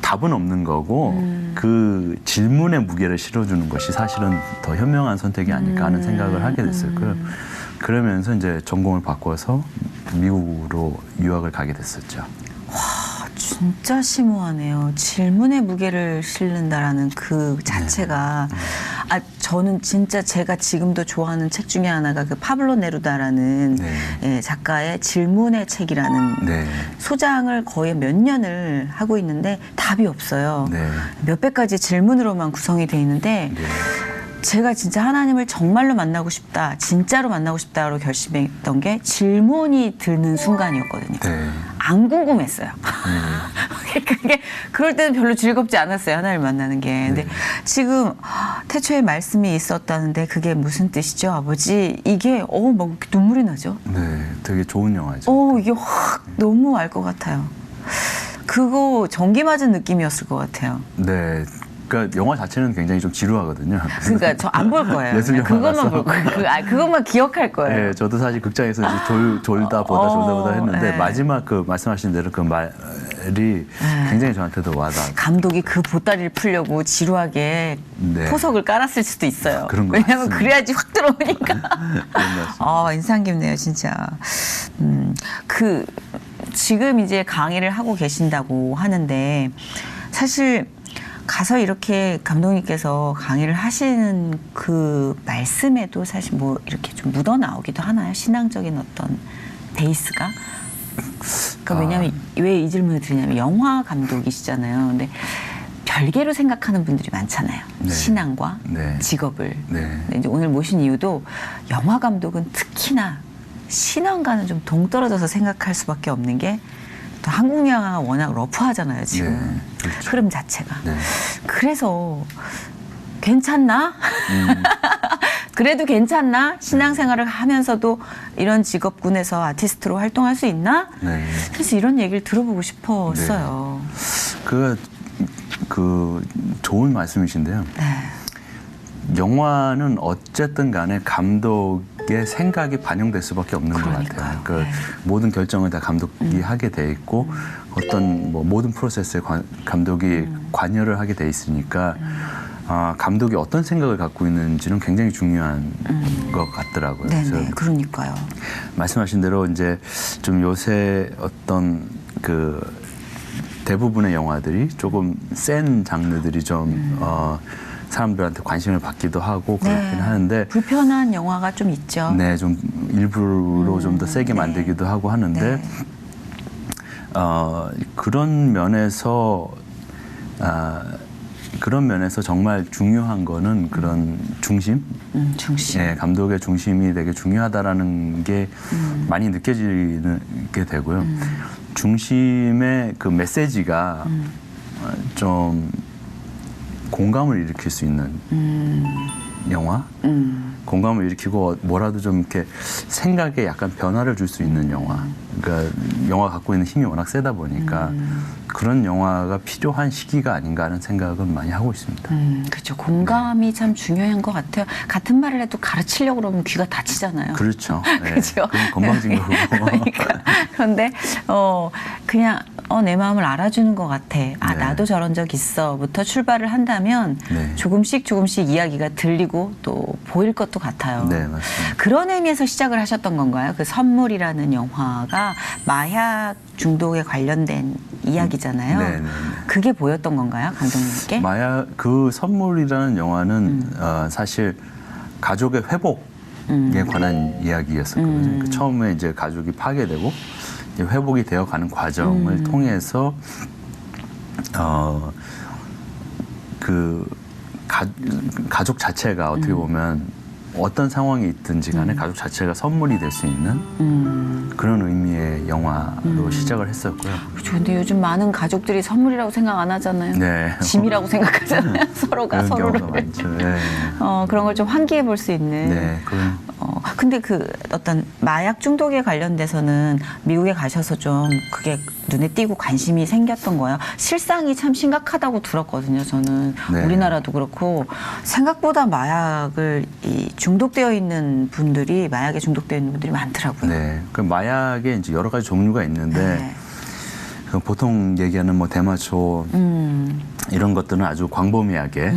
S3: 답은 없는 거고 그 질문의 무게를 실어주는 것이 사실은 더 현명한 선택이 아닐까 하는 생각을 하게 됐었고요. 그러면서 이제 전공을 바꿔서 미국으로 유학을 가게 됐었죠.
S1: 진짜 심오하네요. 질문의 무게를 실는다라는 그 자체가 저는 진짜 제가 지금도 좋아하는 책 중에 하나가 그 파블로 네루다라는 예, 작가의 질문의 책이라는 소장을 거의 몇 년을 하고 있는데 답이 없어요. 몇백 가지 질문으로만 구성이 돼 있는데 제가 진짜 하나님을 정말로 만나고 싶다, 진짜로 만나고 싶다로 결심했던 게 질문이 드는 순간이었거든요. 안 궁금했어요. 그게 그럴 때는 별로 즐겁지 않았어요. 하나님을 만나는 게. 근데 지금 태초에 말씀이 있었다는데 그게 무슨 뜻이죠, 아버지? 이게 막 이렇게 눈물이 나죠.
S3: 네, 되게 좋은 영화죠.
S1: 이게 확 너무 알 것 같아요. 그거 전기 맞은 느낌이었을 것 같아요.
S3: 네. 그러니까 영화 자체는 굉장히 좀 지루하거든요.
S1: 그러니까 저 안 볼 거예요. 그냥 그것만 볼 거예요. 그것만 기억할 거예요.
S3: 네, 저도 사실 극장에서 이제 졸다 보다 했는데 마지막 그 말씀하신 대로 그 말이 굉장히 저한테도 와닿았어요.
S1: 감독이 그 보따리를 풀려고 지루하게 포석을 깔았을 수도 있어요. 왜냐하면 그래야지 확 들어오니까. 인상 깊네요, 진짜. 지금 이제 강의를 하고 계신다고 하는데 사실 가서 이렇게 감독님께서 강의를 하시는 그 말씀에도 사실 뭐 이렇게 좀 묻어 나오기도 하나요? 신앙적인 어떤 베이스가? 그러니까 왜냐하면 왜 이 질문을 드리냐면 영화 감독이시잖아요. 근데 별개로 생각하는 분들이 많잖아요. 신앙과 직업을. 근데 이제 오늘 모신 이유도 영화 감독은 특히나 신앙과는 좀 동떨어져서 생각할 수밖에 없는 게 또 한국 영화가 워낙 러프하잖아요, 지금. 그렇죠. 흐름 자체가. 그래서 괜찮나? 그래도 괜찮나? 신앙생활을 하면서도 이런 직업군에서 아티스트로 활동할 수 있나? 그래서 이런 얘기를 들어보고 싶었어요.
S3: 그 좋은 말씀이신데요. 영화는 어쨌든 간에 감독의 생각이 반영될 수밖에 없는 것 같아요. 모든 결정을 다 감독이 하게 돼 있고 어떤 모든 프로세스에 감독이 관여를 하게 돼 있으니까 감독이 어떤 생각을 갖고 있는지는 굉장히 중요한 것 같더라고요.
S1: 네네, 그러니까요.
S3: 말씀하신 대로 이제 좀 요새 어떤 그 대부분의 영화들이 조금 센 장르들이 좀 사람들한테 관심을 받기도 하고 그렇긴 하는데
S1: 불편한 영화가 좀 있죠.
S3: 네, 좀 일부러 좀 더 세게 만들기도 하고 하는데 그런 면에서 정말 중요한 거는 그런 중심, 감독의 중심이 되게 중요하다라는 게 많이 느껴지게 되고요. 중심의 그 메시지가 좀 공감을 일으킬 수 있는 영화, 공감을 일으키고 뭐라도 좀 이렇게 생각에 약간 변화를 줄 수 있는 영화. 그러니까 영화가 갖고 있는 힘이 워낙 세다 보니까 그런 영화가 필요한 시기가 아닌가 하는 생각은 많이 하고 있습니다.
S1: 그렇죠. 공감이 참 중요한 것 같아요. 같은 말을 해도 가르치려고 그러면 귀가 다치잖아요.
S3: 그렇죠.
S1: 그렇죠.
S3: 그건 건방진 거고.
S1: 그러니까. 그런데 그냥 내 마음을 알아주는 것 같아. 나도 저런 적 있어부터 출발을 한다면 조금씩 이야기가 들리고 또 보일 것도 같아요.
S3: 네, 맞습니다.
S1: 그런 의미에서 시작을 하셨던 건가요? 그 선물이라는 영화가 마약 중독에 관련된 이야기잖아요. 그게 보였던 건가요, 감독님께?
S3: 그 선물이라는 영화는 사실 가족의 회복에 관한 이야기였었거든요. 처음에 이제 가족이 파괴되고 이제 회복이 되어가는 과정을 통해서 가족 자체가 어떻게 보면 어떤 상황이 있든지 간에 가족 자체가 선물이 될 수 있는 그런 의미의 영화로 시작을 했었고요.
S1: 그렇죠. 근데 요즘 많은 가족들이 선물이라고 생각 안 하잖아요. 짐이라고 생각하잖아요. 서로가
S3: 그런
S1: 서로를.
S3: 경우가 많죠.
S1: 그런 걸 좀 환기해 볼 수 있는. 근데 그 어떤 마약 중독에 관련돼서는 미국에 가셔서 좀 그게 눈에 띄고 관심이 생겼던 거예요. 실상이 참 심각하다고 들었거든요. 저는
S3: 네.
S1: 우리나라도 그렇고 생각보다 마약을 중독되어 있는 분들이 마약에 중독되어 있는 분들이 많더라고요.
S3: 네. 그 마약에 이제 여러 가지 종류가 있는데
S1: 네.
S3: 그 보통 얘기하는 뭐 대마초 이런 것들은 아주 광범위하게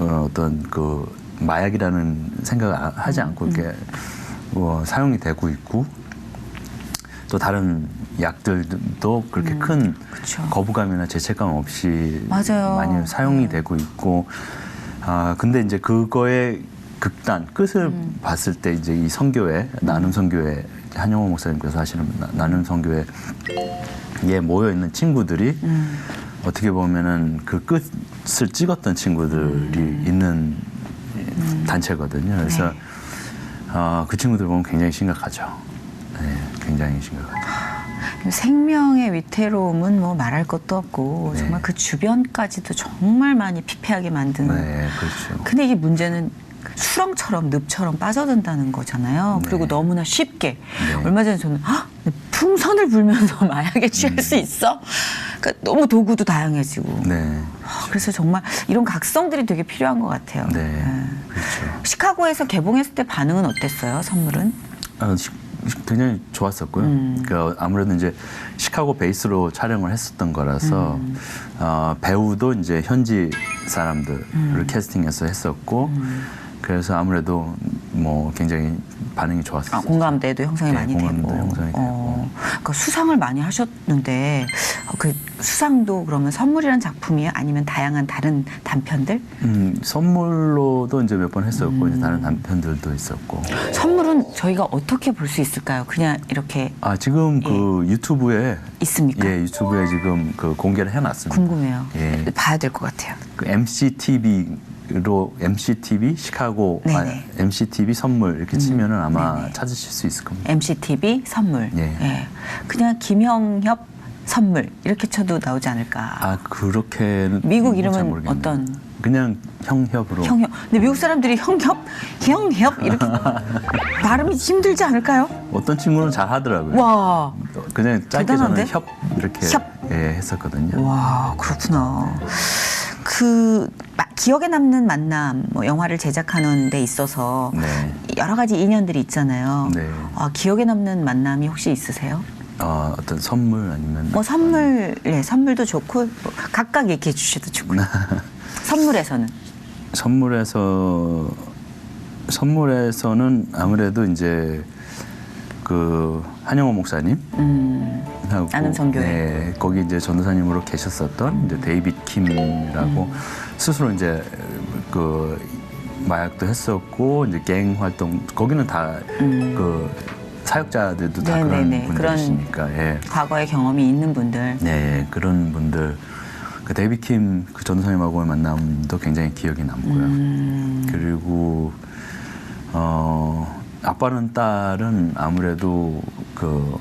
S3: 어떤 그 마약이라는 생각을 하지 않고 이렇게 뭐 사용이 되고 있고 또 다른 약들도 그렇게 큰
S1: 그쵸.
S3: 거부감이나 죄책감 없이
S1: 맞아요.
S3: 많이 사용이 되고 있고 근데 이제 그거의 극단 끝을 봤을 때 이제 이 선교회 나눔 선교회 한영호 목사님께서 하시는 나눔 선교회에 모여 있는 친구들이 어떻게 보면은 그 끝을 찍었던 친구들이 있는 단체거든요. 그래서 그 친구들 보면 굉장히 심각하죠. 네, 굉장히 심각하죠.
S1: 생명의 위태로움은 뭐 말할 것도 없고
S3: 네.
S1: 정말 그 주변까지도 정말 많이 피폐하게 만드는.
S3: 네, 그렇죠.
S1: 근데 이게 문제는 수렁처럼 늪처럼 빠져든다는 거잖아요.
S3: 네.
S1: 그리고 너무나 쉽게.
S3: 네.
S1: 얼마 전에 저는 풍선을 불면서 마약에 취할 수 있어? 그러니까 너무 도구도 다양해지고.
S3: 네,
S1: 그래서 정말 이런 각성들이 되게 필요한 것 같아요.
S3: 네, 그렇죠.
S1: 시카고에서 개봉했을 때 반응은 어땠어요? 선물은?
S3: 굉장히 좋았었고요. 그러니까 아무래도 이제 시카고 베이스로 촬영을 했었던 거라서 배우도 이제 현지 사람들을 캐스팅해서 했었고 그래서 아무래도 뭐 굉장히 반응이 좋았어요.
S1: 공감대도 형성이
S3: 네,
S1: 많이
S3: 공감대도
S1: 되고.
S3: 형성이 되고.
S1: 그러니까 수상을 많이 하셨는데 그 수상도 그러면 선물이란 작품이에요? 아니면 다양한 다른 단편들?
S3: 선물로도 이제 몇 번 했었고 이제 다른 단편들도 있었고.
S1: 선물은 저희가 어떻게 볼 수 있을까요? 그냥 이렇게
S3: 지금 그 유튜브에
S1: 있습니까?
S3: 예, 유튜브에 지금 그 공개를 해놨습니다.
S1: 궁금해요.
S3: 예.
S1: 봐야 될 것 같아요.
S3: 그 MCTV로 MCTV 시카고
S1: 네네.
S3: MCTV 선물 이렇게 치면은 아마
S1: 네네.
S3: 찾으실 수 있을 겁니다.
S1: MCTV 선물.
S3: 예.
S1: 그냥 김형협 선물 이렇게 쳐도 나오지 않을까.
S3: 그렇게는
S1: 미국
S3: 잘
S1: 이름은
S3: 모르겠네요.
S1: 어떤?
S3: 그냥 형협으로.
S1: 형협. 근데 미국 사람들이 형협 이렇게 발음이 힘들지 않을까요?
S3: 어떤 친구는 잘 하더라고요.
S1: 와.
S3: 그냥 짧게
S1: 대단한데?
S3: 저는 협 이렇게
S1: 협.
S3: 예, 했었거든요.
S1: 와, 그렇구나. 그 기억에 남는 만남, 뭐 영화를 제작하는 데 있어서
S3: 네.
S1: 여러 가지 인연들이 있잖아요.
S3: 네.
S1: 기억에 남는 만남이 혹시 있으세요?
S3: 어떤 선물 아니면
S1: 뭐 선물, 네, 선물도 좋고 뭐 각각 얘기해 주셔도 좋고요. 선물에서는
S3: 선물에서는 아무래도 이제 그 한영호 목사님 하고
S1: 나눔 선교회.
S3: 네, 거기 이제 전도사님으로 계셨었던 이제 데이빗 킴이라고 스스로 이제 그 마약도 했었고 이제 갱 활동 거기는 다 그 사역자들도 다
S1: 네네네.
S3: 그런 분들이시니까 예.
S1: 과거의 경험이 있는 분들.
S3: 네, 그런 분들. 그 데이빗 킴 그 전도사님하고의 만남도 굉장히 기억이 남고요. 그리고 아빠는 딸은 아무래도 그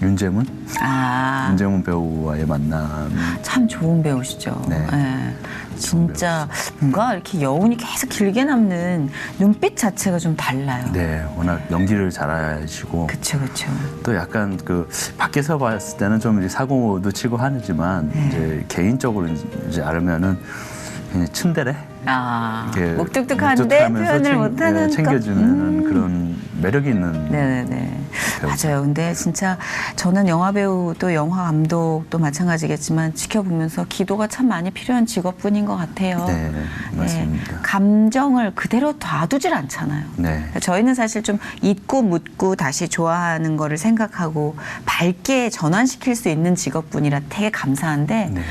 S3: 윤재문 배우와의 만남.
S1: 참 좋은 배우시죠.
S3: 네.
S1: 예. 진짜 뭔가 이렇게 여운이 계속 길게 남는 눈빛 자체가 좀 달라요.
S3: 네, 워낙 연기를 잘하시고
S1: 그쵸, 그쵸.
S3: 또 약간 그 밖에서 봤을 때는 좀 이제 사고도 치고 하지만 이제 개인적으로 이제 알면은 그냥 츤데레 이렇게
S1: 묵뚝뚝한데
S3: 묵뚝하면서
S1: 표현을 못하는
S3: 챙겨주는 그런 매력이 있는.
S1: 네네네.
S3: 배우죠.
S1: 맞아요. 근데 진짜 저는 영화 배우 또 영화 감독도 마찬가지겠지만 지켜보면서 기도가 참 많이 필요한 직업군인 것 같아요.
S3: 네, 맞습니다.
S1: 감정을 그대로 놔두질 않잖아요.
S3: 네.
S1: 저희는 사실 좀 잊고 묻고 다시 좋아하는 거를 생각하고 밝게 전환시킬 수 있는 직업군이라 되게 감사한데
S3: 네.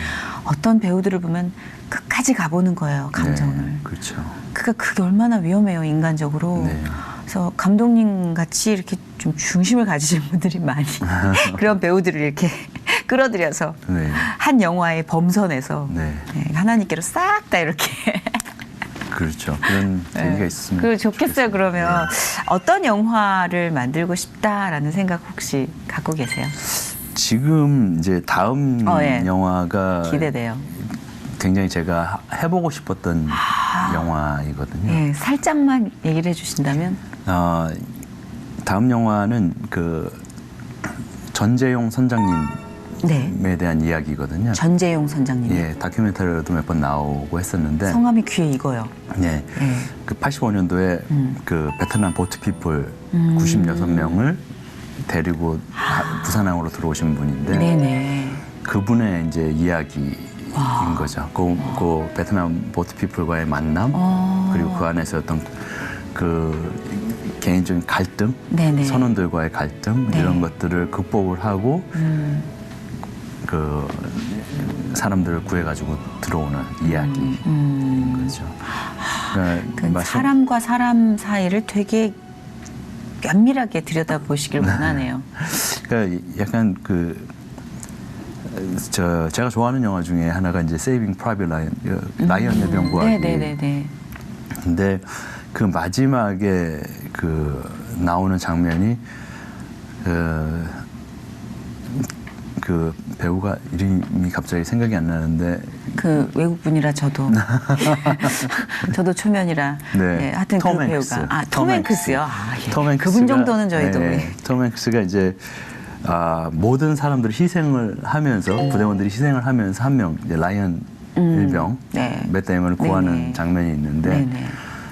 S1: 어떤 배우들을 보면 끝까지 가보는 거예요, 감정을.
S3: 네, 그렇죠.
S1: 그게 얼마나 위험해요, 인간적으로.
S3: 네.
S1: 그래서 감독님 같이 이렇게 좀 중심을 가지신 분들이 많이 그런 배우들을 이렇게 끌어들여서
S3: 네.
S1: 한 영화의 범선에서
S3: 네.
S1: 하나님께로 싹 다 이렇게
S3: 그렇죠. 그런 계기가 있으면
S1: 그 좋겠어요. 그러면
S3: 네.
S1: 어떤 영화를 만들고 싶다라는 생각 혹시 갖고 계세요?
S3: 지금 이제 다음
S1: 예.
S3: 영화가
S1: 기대돼요.
S3: 굉장히 제가 해보고 싶었던 영화이거든요.
S1: 네, 살짝만 얘기를 해주신다면
S3: 다음 영화는 그 전재용 선장님에
S1: 네.
S3: 대한 이야기거든요.
S1: 전재용 선장님.
S3: 예, 다큐멘터리로도 몇 번 나오고 했었는데.
S1: 성함이 귀에 익어요.
S3: 예.
S1: 네.
S3: 그 85년도에 그 베트남 보트피플 96명을 데리고 부산항으로 들어오신 분인데
S1: 네네.
S3: 그분의 이제 이야기인 거죠. 그 베트남 보트피플과의 만남 그리고 그 안에서 어떤 그 개인적인 갈등,
S1: 네네.
S3: 선원들과의 갈등
S1: 네.
S3: 이런 것들을 극복을 하고 그 사람들을 구해가지고 들어오는 이야기인 거죠.
S1: 그 사람과 사람 사이를 되게 면밀하게 들여다보시길 원하네요.
S3: 그러니까 약간 제가 좋아하는 영화 중에 하나가 이제 세이빙 프라이빗 라이언, 라이언 예병 구하기.
S1: 네네네.
S3: 근데 그 마지막에 그 나오는 장면이 그 배우가 이름이 갑자기 생각이 안 나는데
S1: 그 외국 분이라 저도 저도 초면이라.
S3: 네.
S1: 네, 하여튼
S3: 톰
S1: 그
S3: 행크스.
S1: 배우가 톰 행크스요. 예.
S3: 톰 행크스가,
S1: 그분 정도는 저희도
S3: 톰 행크스가 이제 모든 사람들이 희생을 하면서 부대원들이 희생을 하면서 한 명 이제 라이언 일병
S1: 네.
S3: 맷 데이먼을 구하는
S1: 네네.
S3: 장면이 있는데
S1: 네네.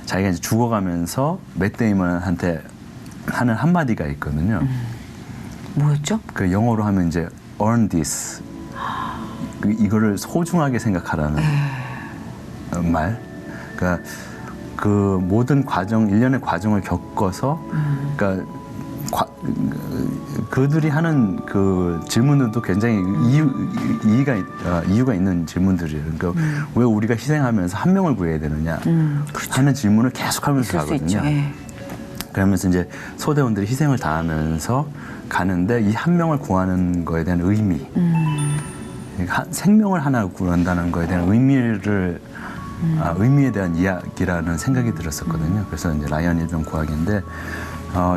S3: 자기가 이제 죽어가면서 맷 데이먼한테 하는 한마디가 있거든요.
S1: 뭐였죠?
S3: 그 영어로 하면 이제 earn this. 이거를 소중하게 생각하라는 말. 그러니까 그 모든 과정, 일련의 과정을 겪어서 그러니까 그들이 하는 그 질문들도 굉장히 이유가 있는 질문들이에요. 그러니까 왜 우리가 희생하면서 한 명을 구해야 되느냐 하는 질문을 계속하면서
S1: 있을 수
S3: 가거든요.
S1: 있죠. 예.
S3: 그러면서 이제 소대원들이 희생을 다하면서 가는데 이 한 명을 구하는 거에 대한 의미, 생명을 하나 구한다는 거에 대한 의미를 의미에 대한 이야기라는 생각이 들었었거든요. 그래서 이제 라이언 일병 구하기인데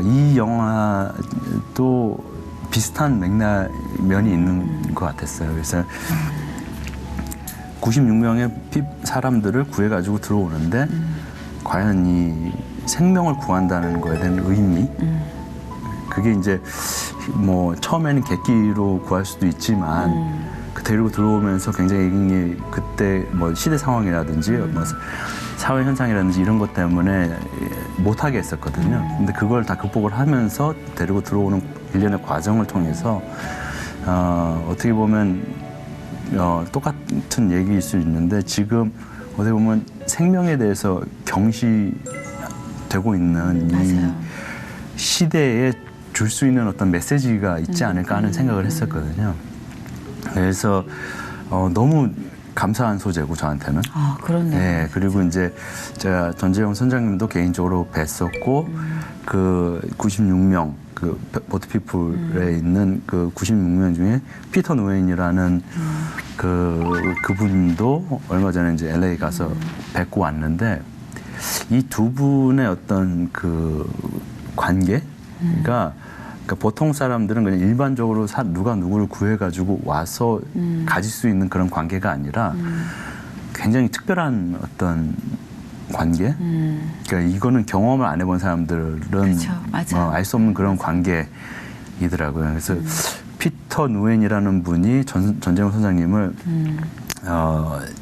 S3: 이 영화도 비슷한 면이 있는 것 같았어요. 그래서 96명의 사람들을 구해가지고 들어오는데 과연 이 생명을 구한다는 거에 대한 의미, 그게 이제 뭐 처음에는 객기로 구할 수도 있지만 그 데리고 들어오면서 굉장히 그때 뭐 시대 상황이라든지 뭐 사회 현상이라든지 이런 것 때문에 못하게 했었거든요. 근데 그걸 다 극복을 하면서 데리고 들어오는 일련의 과정을 통해서 어떻게 보면 똑같은 얘기일 수 있는데 지금 어떻게 보면 생명에 대해서 경시되고 있는 이 시대에 줄 수 있는 어떤 메시지가 있지 않을까 하는 생각을 했었거든요. 그래서 너무 감사한 소재고 저한테는.
S1: 아, 그렇네요.
S3: 네, 그리고 이제 제가 전재용 선장님도 개인적으로 뵀었고 그 96명 그 보트피플에 있는 그 96명 중에 피터 노웬이라는 그분도 얼마 전에 이제 LA 가서 뵙고 왔는데 이 두 분의 어떤 그 관계가 그러니까 보통 사람들은 그냥 일반적으로 누가 누구를 구해가지고 와서 가질 수 있는 그런 관계가 아니라 굉장히 특별한 어떤 관계. 그러니까 이거는 경험을 안 해본 사람들은 알 수 없는 그런 관계이더라고요. 그래서 피터 누웬이라는 분이 전재용 선장님을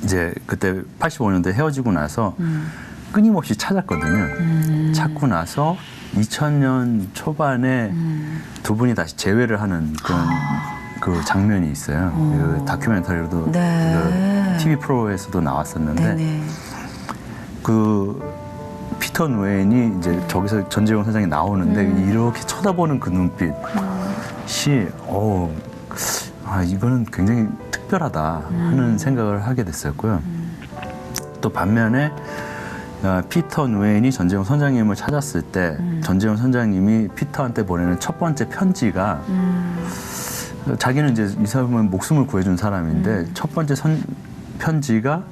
S3: 이제 그때 85년도에 헤어지고 나서 끊임없이 찾았거든요. 찾고 나서 2000년 초반에 두 분이 다시 재회를 하는 그런 그 장면이 있어요. 그 다큐멘터리로도 그 TV 프로에서도 나왔었는데
S1: 네네.
S3: 그 피터 노웬이 이제 저기서 전재용 선장이 나오는데 이렇게 쳐다보는 그 눈빛이 이거는 굉장히 특별하다 하는 생각을 하게 됐었고요. 또 반면에 피터 노웬이 전재용 선장님을 찾았을 때 전재용 선장님이 피터한테 보내는 첫 번째 편지가 자기는 이제 이 사람은 목숨을 구해준 사람인데 첫 번째 편지가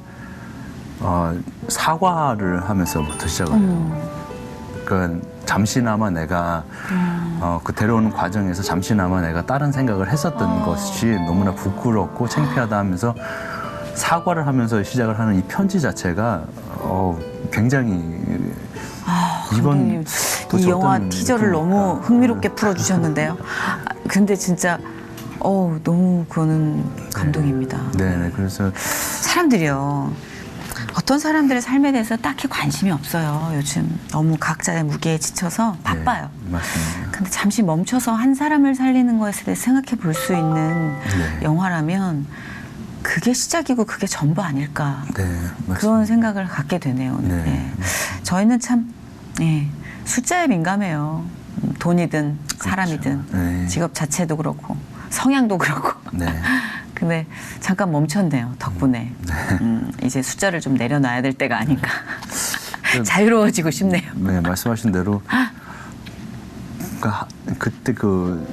S3: 사과를 하면서부터 시작을 해요. 그러니까 잠시나마 내가 그 데려오는 과정에서 잠시나마 내가 다른 생각을 했었던 것이 너무나 부끄럽고 창피하다 하면서 사과를 하면서 시작을 하는 이 편지 자체가 굉장히 이건
S1: 이 영화
S3: 어떤
S1: 티저를
S3: 느낌입니까?
S1: 너무 흥미롭게 풀어주셨는데요. 근데 진짜 너무 그거는 감동입니다.
S3: 네, 그래서
S1: 사람들이요. 어떤 사람들의 삶에 대해서 딱히 관심이 없어요. 요즘 너무 각자의 무게에 지쳐서 바빠요.
S3: 네, 맞습니다.
S1: 근데 잠시 멈춰서 한 사람을 살리는 것에 대해 생각해 볼 수 있는
S3: 네.
S1: 영화라면 그게 시작이고 그게 전부 아닐까.
S3: 네, 맞습니다.
S1: 그런 생각을 갖게 되네요. 오늘.
S3: 네,
S1: 네. 저희는 참 숫자에 민감해요. 돈이든 사람이든
S3: 네.
S1: 직업 자체도 그렇고 성향도 그렇고.
S3: 네.
S1: 근데 잠깐 멈췄네요. 덕분에. 이제 숫자를 좀 내려놔야 될 때가 아닌가. 자유로워지고 싶네요.
S3: 네, 말씀하신 대로 그때 그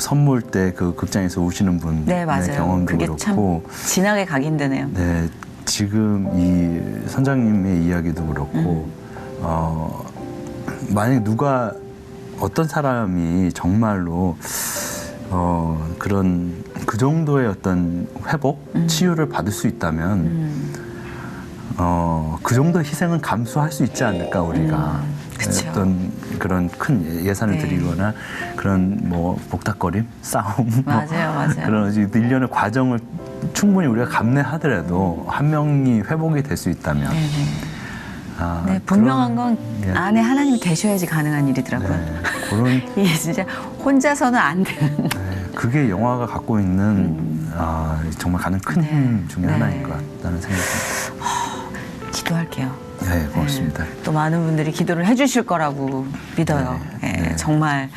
S3: 선물 때 그 극장에서 우시는 분의
S1: 네, 맞아요.
S3: 경험도
S1: 그게
S3: 그렇고
S1: 참 진하게 각인되네요.
S3: 네, 지금 이 선장님의 이야기도 그렇고 만약 누가 어떤 사람이 정말로 그런 그 정도의 어떤 회복, 치유를 받을 수 있다면 그 정도 희생은 감수할 수 있지 않을까 우리가.
S1: 그쵸.
S3: 어떤 그런 큰 예산을
S1: 네.
S3: 들이거나 그런 뭐 복닥거림, 싸움,
S1: 맞아요.
S3: 그런 일련의 과정을 충분히 우리가 감내하더라도 한 명이 회복이 될 수 있다면.
S1: 네네.
S3: 아,
S1: 네, 분명한
S3: 그런-
S1: 건
S3: 예.
S1: 안에 하나님이 계셔야지 가능한 일이더라고요.
S3: 네, 그런
S1: 이게 진짜 혼자서는 안 되는.
S3: 네, 그게 영화가 갖고 있는 정말 가장 큰 힘 중에
S1: 네.
S3: 하나인 것 같다는 생각이 듭니다.
S1: 기도할게요.
S3: 네, 고맙습니다.
S1: 또 많은 분들이 기도를 해주실 거라고 믿어요.
S3: 네,
S1: 예,
S3: 네.
S1: 정말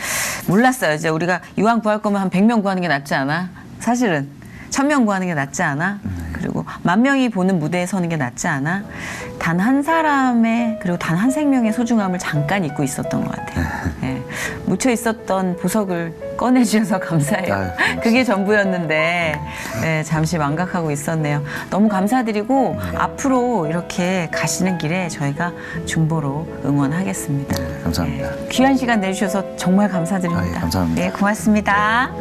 S1: 몰랐어요. 이제 우리가 이왕 구할 거면 한 100명 구하는 게 낫지 않아? 사실은 1000명 구하는 게 낫지 않아? 그리고 10,000명이 보는 무대에 서는 게 낫지 않아? 단 한 사람의 그리고 단 한 생명의 소중함을 잠깐 잊고 있었던 것 같아요. 예, 묻혀 있었던 보석을 꺼내주셔서 감사해요.
S3: 아유, 고맙습니다.
S1: 그게 전부였는데 잠시 망각하고 있었네요. 너무 감사드리고 앞으로 이렇게 가시는 길에 저희가 중보로 응원하겠습니다.
S3: 네, 감사합니다.
S1: 귀한 시간 내주셔서 정말 감사드립니다.
S3: 아, 예, 감사합니다.
S1: 네, 고맙습니다.